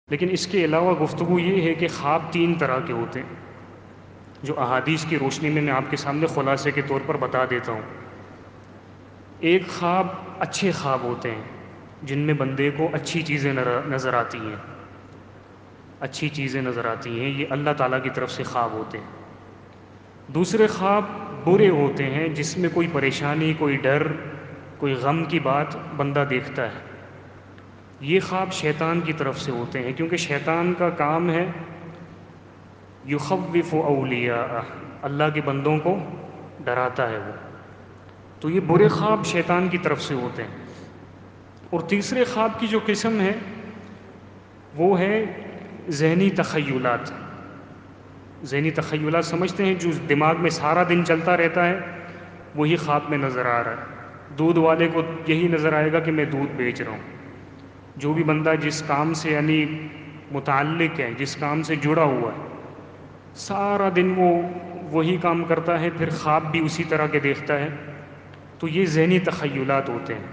لیکن اس کے علاوہ گفتگو یہ ہے کہ خواب 3 طرح کے ہوتے ہیں، جو احادیث کی روشنی میں آپ کے سامنے خلاصے کے طور پر بتا دیتا ہوں۔ ایک خواب اچھے خواب ہوتے ہیں جن میں بندے کو اچھی چیزیں نظر آتی ہیں، اچھی چیزیں نظر آتی ہیں، یہ اللہ تعالیٰ کی طرف سے خواب ہوتے ہیں۔ دوسرے خواب برے ہوتے ہیں جس میں کوئی پریشانی، کوئی ڈر، کوئی غم کی بات بندہ دیکھتا ہے، یہ خواب شیطان کی طرف سے ہوتے ہیں، کیونکہ شیطان کا کام ہے یخوف اولیاء، اللہ کے بندوں کو ڈراتا ہے وہ، تو یہ برے خواب شیطان کی طرف سے ہوتے ہیں۔ اور تیسرے خواب کی جو قسم ہے وہ ہے ذہنی تخیلات۔ ذہنی تخیلات سمجھتے ہیں، جو دماغ میں سارا دن چلتا رہتا ہے وہی خواب میں نظر آ رہا ہے۔ دودھ والے کو یہی نظر آئے گا کہ میں دودھ بیچ رہا ہوں۔ جو بھی بندہ جس کام سے یعنی متعلق ہے، جس کام سے جڑا ہوا ہے، سارا دن وہ وہی کام کرتا ہے، پھر خواب بھی اسی طرح کے دیکھتا ہے، تو یہ ذہنی تخیلات ہوتے ہیں۔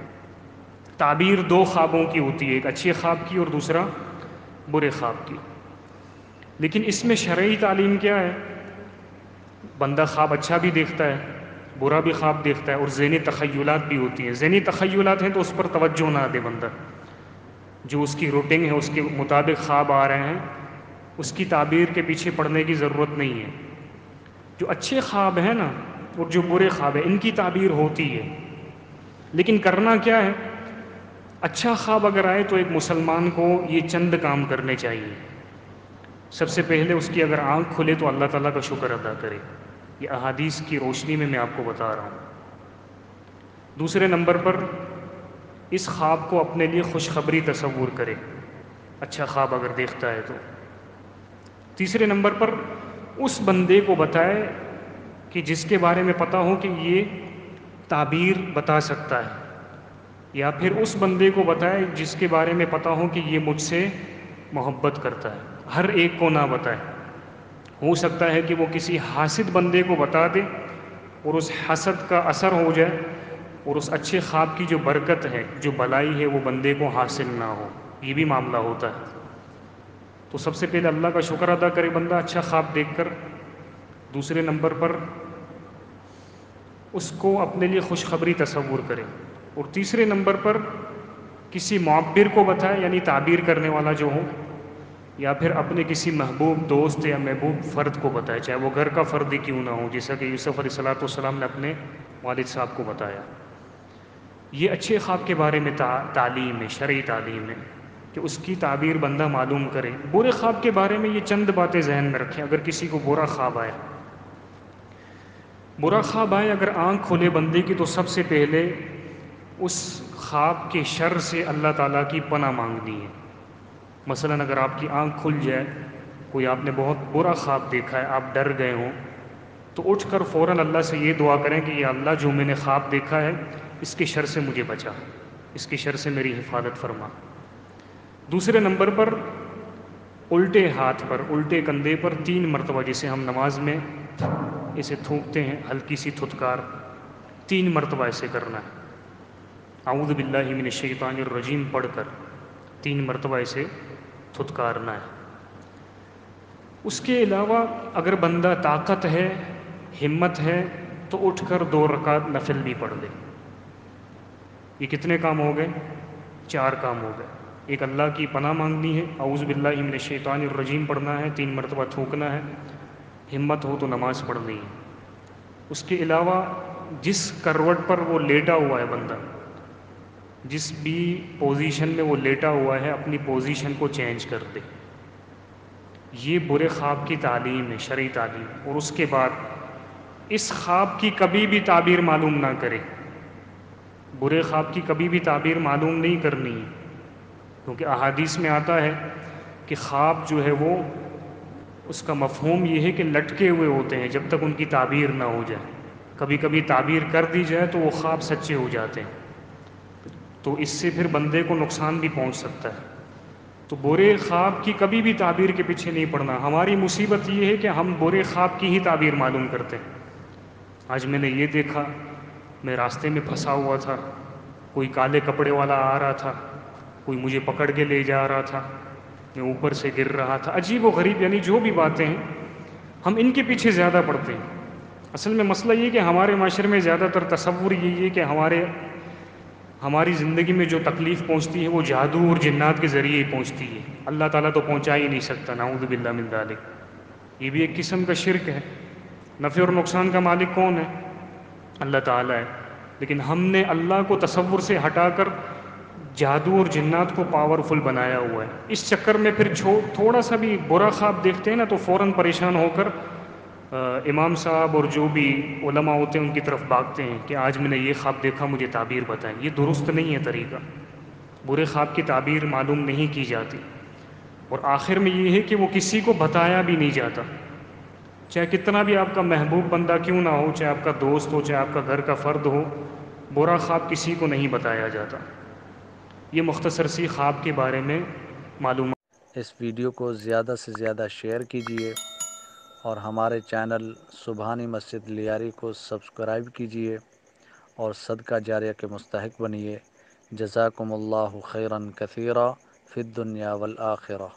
تعبیر 2 خوابوں کی ہوتی ہے، ایک اچھے خواب کی اور دوسرا برے خواب کی۔ لیکن اس میں شرعی تعلیم کیا ہے؟ بندہ خواب اچھا بھی دیکھتا ہے، برا بھی خواب دیکھتا ہے، اور ذہنی تخیلات بھی ہوتی ہیں۔ ذہنی تخیلات ہیں تو اس پر توجہ نہ دے بندہ، جو اس کی روٹنگ ہے اس کے مطابق خواب آ رہے ہیں، اس کی تعبیر کے پیچھے پڑنے کی ضرورت نہیں ہے۔ جو اچھے خواب ہیں نا اور جو برے خواب ہیں، ان کی تعبیر ہوتی ہے، لیکن کرنا کیا ہے؟ اچھا خواب اگر آئے تو ایک مسلمان کو یہ چند کام کرنے چاہیے۔ سب سے پہلے اس کی اگر آنکھ کھلے تو اللہ تعالیٰ کا شکر ادا کرے، یہ احادیث کی روشنی میں آپ کو بتا رہا ہوں۔ دوسرے نمبر پر اس خواب کو اپنے لیے خوشخبری تصور کرے، اچھا خواب اگر دیکھتا ہے تو۔ تیسرے نمبر پر اس بندے کو بتائے کہ جس کے بارے میں پتہ ہو کہ یہ تعبیر بتا سکتا ہے، یا پھر اس بندے کو بتائے جس کے بارے میں پتہ ہو کہ یہ مجھ سے محبت کرتا ہے۔ ہر ایک کو نہ بتائے، ہو سکتا ہے کہ وہ کسی حاسد بندے کو بتا دے اور اس حسد کا اثر ہو جائے اور اس اچھے خواب کی جو برکت ہے، جو بلائی ہے، وہ بندے کو حاصل نہ ہو، یہ بھی معاملہ ہوتا ہے۔ تو سب سے پہلے اللہ کا شکر ادا کرے بندہ اچھا خواب دیکھ کر۔ دوسرے نمبر پر اس کو اپنے لیے خوشخبری تصور کرے، اور تیسرے نمبر پر کسی معبر کو بتائے، یعنی تعبیر کرنے والا جو ہو، یا پھر اپنے کسی محبوب دوست یا محبوب فرد کو بتائے، چاہے وہ گھر کا فرد ہی کیوں نہ ہو، جیسا کہ یوسف علیہ السلام نے اپنے والد صاحب کو بتایا۔ یہ اچھے خواب کے بارے میں تعلیم ہے، شرعی تعلیم ہے کہ اس کی تعبیر بندہ معلوم کرے۔ برے خواب کے بارے میں یہ چند باتیں ذہن میں رکھیں۔ اگر کسی کو برا خواب آئے، اگر آنکھ کھلے بندے کی، تو سب سے پہلے اس خواب کے شر سے اللہ تعالیٰ کی پناہ مانگنی ہے۔ مثلا اگر آپ کی آنکھ کھل جائے، کوئی آپ نے بہت برا خواب دیکھا ہے، آپ ڈر گئے ہوں، تو اٹھ کر فوراً اللہ سے یہ دعا کریں کہ یا اللہ، جو میں نے خواب دیکھا ہے اس کے شر سے مجھے بچا، اس کے شر سے میری حفاظت فرما۔ دوسرے نمبر پر الٹے ہاتھ پر، الٹے کندھے پر 3 مرتبہ، جسے ہم نماز میں اسے تھوکتے ہیں، ہلکی سی تھتکار، 3 مرتبہ اسے کرنا ہے۔ اعوذ باللہ من الشیطان الرجیم پڑھ کر 3 مرتبہ اسے تھتکارنا ہے۔ اس کے علاوہ اگر بندہ طاقت ہے، ہمت ہے، تو اٹھ کر 2 رکعت نفل بھی پڑھ لے۔ یہ کتنے کام ہو گئے؟ 4 کام ہو گئے۔ ایک اللہ کی پناہ مانگنی ہے، اعوذ باللہ من الشیطان الرجیم پڑھنا ہے، 3 مرتبہ تھوکنا ہے، ہمت ہو تو نماز پڑھنی ہے۔ اس کے علاوہ جس کروٹ پر وہ لیٹا ہوا ہے بندہ، جس بھی پوزیشن میں وہ لیٹا ہوا ہے، اپنی پوزیشن کو چینج کر دے۔ یہ برے خواب کی تعلیم ہے، شرعی تعلیم۔ اور اس کے بعد اس خواب کی کبھی بھی تعبیر معلوم نہ کرے، برے خواب کی کبھی بھی تعبیر معلوم نہیں کرنی ہے، کیونکہ احادیث میں آتا ہے کہ خواب جو ہے وہ، اس کا مفہوم یہ ہے کہ لٹکے ہوئے ہوتے ہیں جب تک ان کی تعبیر نہ ہو جائے۔ کبھی کبھی تعبیر کر دی جائے تو وہ خواب سچے ہو جاتے ہیں، تو اس سے پھر بندے کو نقصان بھی پہنچ سکتا ہے۔ تو برے خواب کی کبھی بھی تعبیر کے پیچھے نہیں پڑنا۔ ہماری مصیبت یہ ہے کہ ہم برے خواب کی ہی تعبیر معلوم کرتے ہیں۔ آج میں نے یہ دیکھا، میں راستے میں پھنسا ہوا تھا، کوئی کالے کپڑے والا آ رہا تھا، کوئی مجھے پکڑ کے لے جا رہا تھا، میں اوپر سے گر رہا تھا، عجیب و غریب، یعنی جو بھی باتیں ہیں ہم ان کے پیچھے زیادہ پڑتے ہیں۔ اصل میں مسئلہ یہ کہ ہمارے معاشرے میں زیادہ تر تصور یہی ہے کہ ہماری زندگی میں جو تکلیف پہنچتی ہے وہ جادو اور جنات کے ذریعے ہی پہنچتی ہے، اللہ تعالیٰ تو پہنچا ہی نہیں سکتا، نعوذ باللہ من ذالک۔ یہ بھی ایک قسم کا شرک ہے۔ نفع اور نقصان کا مالک کون ہے؟ اللہ تعالیٰ ہے، لیکن ہم نے اللہ کو تصور سے ہٹا کر جادو اور جنات کو پاورفل بنایا ہوا ہے۔ اس چکر میں پھر تھوڑا سا بھی برا خواب دیکھتے ہیں نا تو فوراً پریشان ہو کر امام صاحب اور جو بھی علماء ہوتے ہیں ان کی طرف بھاگتے ہیں کہ آج میں نے یہ خواب دیکھا، مجھے تعبیر بتائیں۔ یہ درست نہیں ہے طریقہ، برے خواب کی تعبیر معلوم نہیں کی جاتی، اور آخر میں یہ ہے کہ وہ کسی کو بتایا بھی نہیں جاتا، چاہے کتنا بھی آپ کا محبوب بندہ کیوں نہ ہو، چاہے آپ کا دوست ہو، چاہے آپ کا گھر کا فرد ہو، برا خواب کسی کو نہیں بتایا جاتا۔ یہ مختصر سی خواب کے بارے میں معلومات۔ اس ویڈیو کو زیادہ سے زیادہ شیئر کیجیے اور ہمارے چینل سبحانی مسجد لیاری کو سبسکرائب کیجیے اور صدقہ جاریہ کے مستحق بنیے۔ جزاکم اللہ خیرا کثیرا فی الدنیا والآخرہ۔